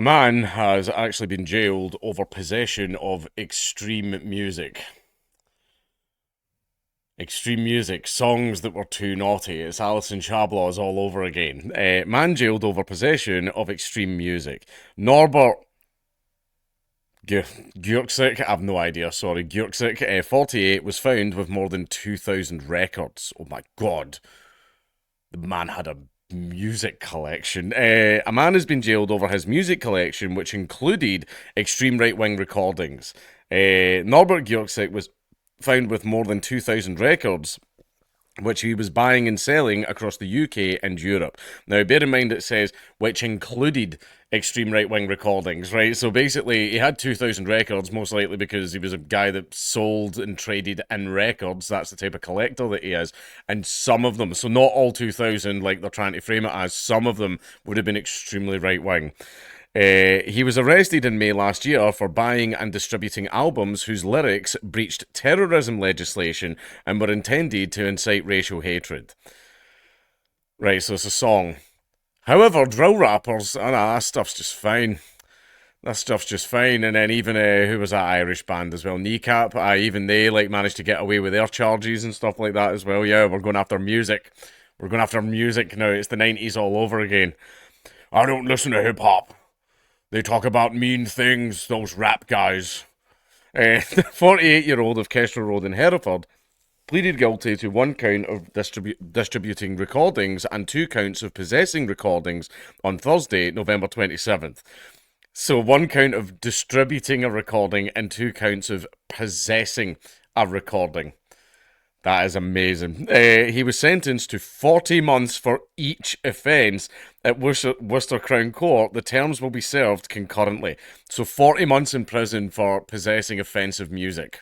A man has actually been jailed over possession of extreme music. Extreme music, songs that were too naughty. It's Alison Chablaws all over again. Man jailed over possession of extreme music. Norbert Gyurksik, I've no idea, sorry, Gyurksik, 48, was found with more than 2,000 records. Oh my god. The man had a music collection. A man has been jailed over his music collection, which included extreme right wing recordings. Norbert Gyurksik was found with more than 2,000 records, which he was buying and selling across the UK and Europe. Now, bear in mind it says, which included extreme right-wing recordings, right? So basically, he had 2,000 records, most likely because he was a guy that sold and traded in records. That's the type of collector that he is. And some of them, so not all 2,000, like they're trying to frame it as, some of them would have been extremely right-wing. He was arrested in May last year for buying and distributing albums whose lyrics breached terrorism legislation and were intended to incite racial hatred. Right, so it's a song. However, drill rappers, that stuff's just fine. That stuff's just fine. And then even, who was that Irish band as well? Kneecap, even they like managed to get away with their charges and stuff like that as well. Yeah, we're going after music. We're going after music now. It's the 90s all over again. I don't listen to hip-hop. They talk about mean things, those rap guys. The 48-year-old of Kestrel Road in Hereford pleaded guilty to one count of distributing recordings and 2 counts of possessing recordings on Thursday, November 27th. So 1 count of distributing a recording and 2 counts of possessing a recording. That is amazing. He was sentenced to 40 months for each offence at Worcester Crown Court. The terms will be served concurrently. So 40 months in prison for possessing offensive music.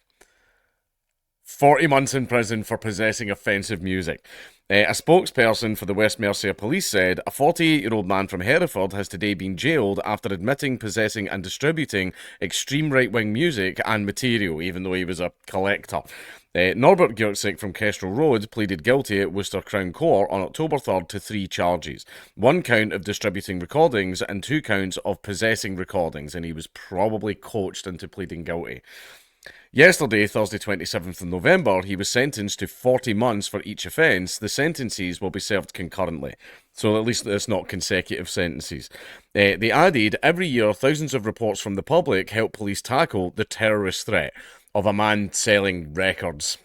40 months in prison for possessing offensive music. A spokesperson for the West Mercia Police said, a 48-year-old man from Hereford has today been jailed after admitting possessing and distributing extreme right-wing music and material, even though he was a collector. Norbert Gyurksik from Kestrel Road pleaded guilty at Worcester Crown Court on October 3rd to 3 charges. 1 count of distributing recordings and 2 counts of possessing recordings, and he was probably coached into pleading guilty. Yesterday, Thursday 27th of November, he was sentenced to 40 months for each offence. The sentences will be served concurrently, so at least it's not consecutive sentences. They added, every year thousands of reports from the public help police tackle the terrorist threat of a man selling records.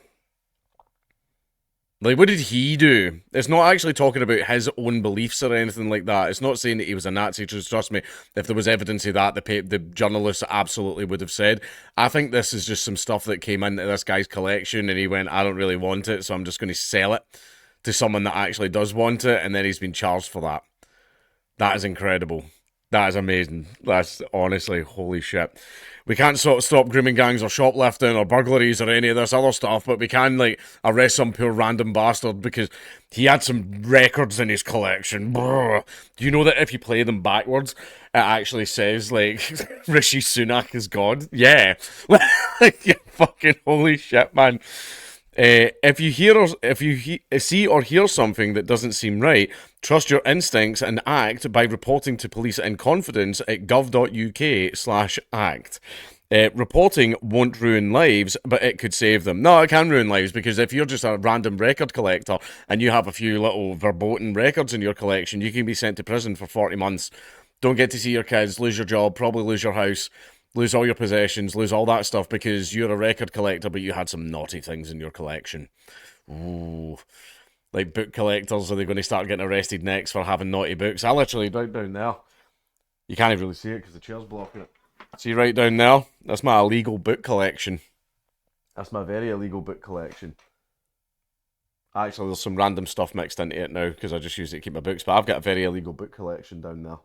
Like, what did he do? It's not actually talking about his own beliefs or anything like that. It's not saying that he was a Nazi. Trust me, if there was evidence of that, the journalists absolutely would have said. I think this is just some stuff that came into this guy's collection and he went, I don't really want it, so I'm just going to sell it to someone that actually does want it, and then he's been charged for that. That is incredible. That is amazing. That's honestly, holy shit. We can't sort of stop grooming gangs or shoplifting or burglaries or any of this other stuff, but we can, like, arrest some poor random bastard because he had some records in his collection. Brrr. Do you know that if you play them backwards, it actually says, like, Rishi Sunak is God? Yeah. Like, fucking holy shit, man. If you see or hear something that doesn't seem right, trust your instincts and act by reporting to police in confidence at gov.uk/act. Reporting won't ruin lives, but it could save them. No, it can ruin lives, because if you're just a random record collector and you have a few little verboten records in your collection, you can be sent to prison for 40 months. Don't get to see your kids, lose your job, probably lose your house, lose all your possessions, lose all that stuff because you're a record collector, but you had some naughty things in your collection. Ooh. Like book collectors, are they going to start getting arrested next for having naughty books? I literally, right down there. You can't even really see it because the chair's blocking it. See right down there? That's my illegal book collection. That's my very illegal book collection. Actually, there's some random stuff mixed into it now because I just use it to keep my books, but I've got a very illegal book collection down there.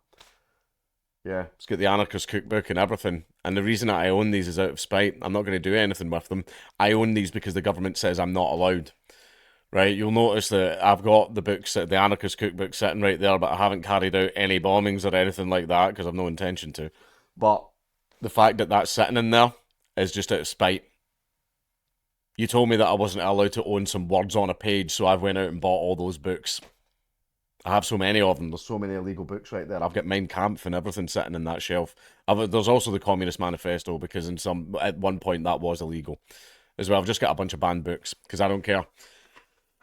Yeah, it's got the Anarchist Cookbook and everything. And the reason that I own these is out of spite. I'm not going to do anything with them. I own these because the government says I'm not allowed. Right, you'll notice that I've got the books, the Anarchist Cookbook sitting right there, but I haven't carried out any bombings or anything like that because I've no intention to. But the fact that that's sitting in there is just out of spite. You told me that I wasn't allowed to own some words on a page, so I went out and bought all those books. I have so many of them. There's so many illegal books right there. I've got Mein Kampf and everything sitting in that shelf. There's also the Communist Manifesto because at one point that was illegal as well. I've just got a bunch of banned books because I don't care.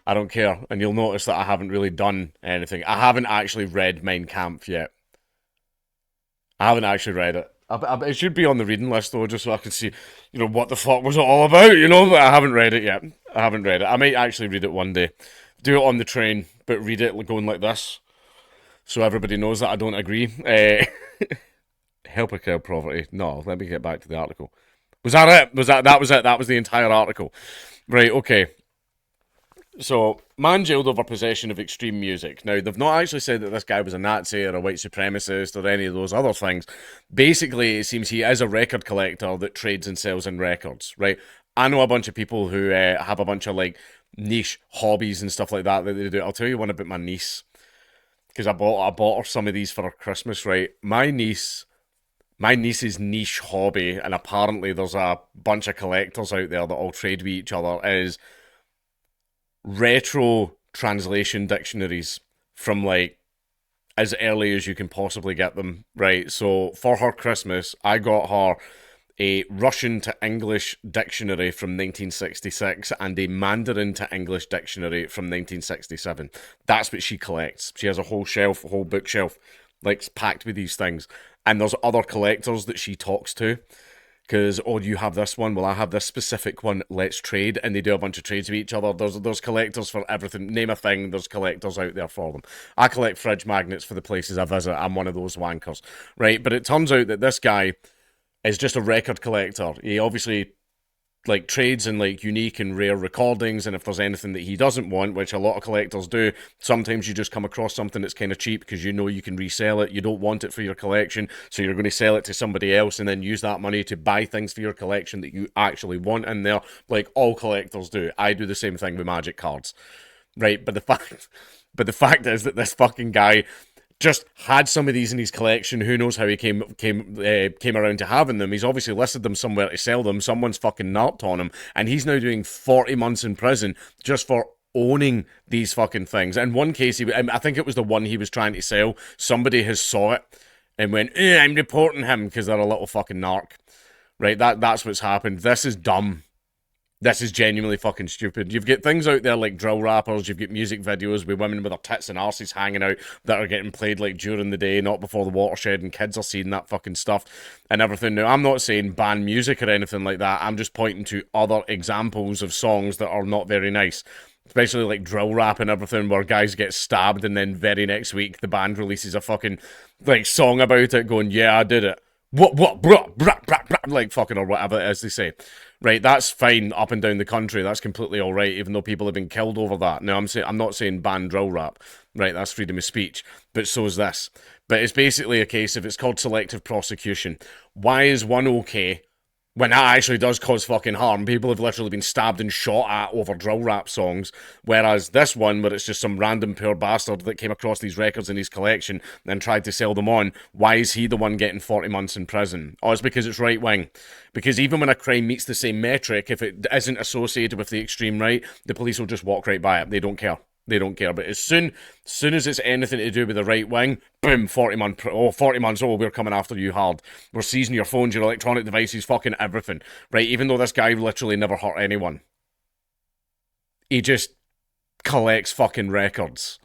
I don't care. And you'll notice that I haven't really done anything. I haven't actually read Mein Kampf yet. I haven't actually read it. It should be on the reading list though, just so I can see, what the fuck was it all about, But I haven't read it yet. I haven't read it. I might actually read it one day. Do it on the train, but read it going like this, so everybody knows that I don't agree. Help a curb poverty. No, let me get back to the article. Was that it? That was it? That was the entire article. Right, okay. So, man jailed over possession of extreme music. Now, they've not actually said that this guy was a Nazi or a white supremacist or any of those other things. Basically, it seems he is a record collector that trades and sells in records, right? I know a bunch of people who have a bunch of, like, niche hobbies and stuff like that they do. I'll tell you one about my niece, because I bought her some of these for her Christmas, right? My niece's niche hobby, and apparently there's a bunch of collectors out there that all trade with each other, is retro translation dictionaries from like as early as you can possibly get them, right? So for her Christmas, I got her a Russian to English dictionary from 1966 and a Mandarin to English dictionary from 1967. That's what she collects. She has a whole shelf, a whole bookshelf, like packed with these things. And there's other collectors that she talks to because, oh, you have this one, well, I have this specific one, let's trade, and they do a bunch of trades with each other. There's collectors for everything, name a thing, there's collectors out there for them. I collect fridge magnets for the places I visit, I'm one of those wankers, right? But it turns out that this guy is just a record collector. He obviously like trades in like unique and rare recordings, and if there's anything that he doesn't want, which a lot of collectors do, sometimes you just come across something that's kind of cheap because you know you can resell it. You don't want it for your collection, so you're going to sell it to somebody else and then use that money to buy things for your collection that you actually want in there, like all collectors do. I do the same thing with magic cards, right? But the fact is that this fucking guy just had some of these in his collection. Who knows how he came around to having them? He's obviously listed them somewhere to sell them. Someone's fucking narked on him, and he's now doing 40 months in prison just for owning these fucking things. In one case, I think it was the one he was trying to sell. Somebody has saw it and went, "I'm reporting him," because they're a little fucking narc. Right? That's what's happened. This is dumb. This is genuinely fucking stupid. You've got things out there like drill rappers, you've got music videos with women with their tits and arses hanging out that are getting played like during the day, not before the watershed, and kids are seeing that fucking stuff and everything. Now, I'm not saying ban music or anything like that, I'm just pointing to other examples of songs that are not very nice. Especially like drill rap and everything, where guys get stabbed and then very next week the band releases a fucking like song about it going, yeah, I did it. What, bruh, bruh, bruh, bruh, like fucking or whatever it is they say. Right, that's fine up and down the country. That's completely all right, even though people have been killed over that. Now, I'm not saying ban drill rap. Right, that's freedom of speech. But so is this. But it's basically a case of it's called selective prosecution. Why is one okay when that actually does cause fucking harm? People have literally been stabbed and shot at over drill rap songs, whereas this one, where it's just some random poor bastard that came across these records in his collection and tried to sell them on, why is he the one getting 40 months in prison? Oh, it's because it's right wing. Because even when a crime meets the same metric, if it isn't associated with the extreme right, the police will just walk right by it. They don't care. They don't care. But as soon as it's anything to do with the right wing, boom, 40 months, oh, we're coming after you hard. We're seizing your phones, your electronic devices, fucking everything. Right? Even though this guy literally never hurt anyone. He just collects fucking records.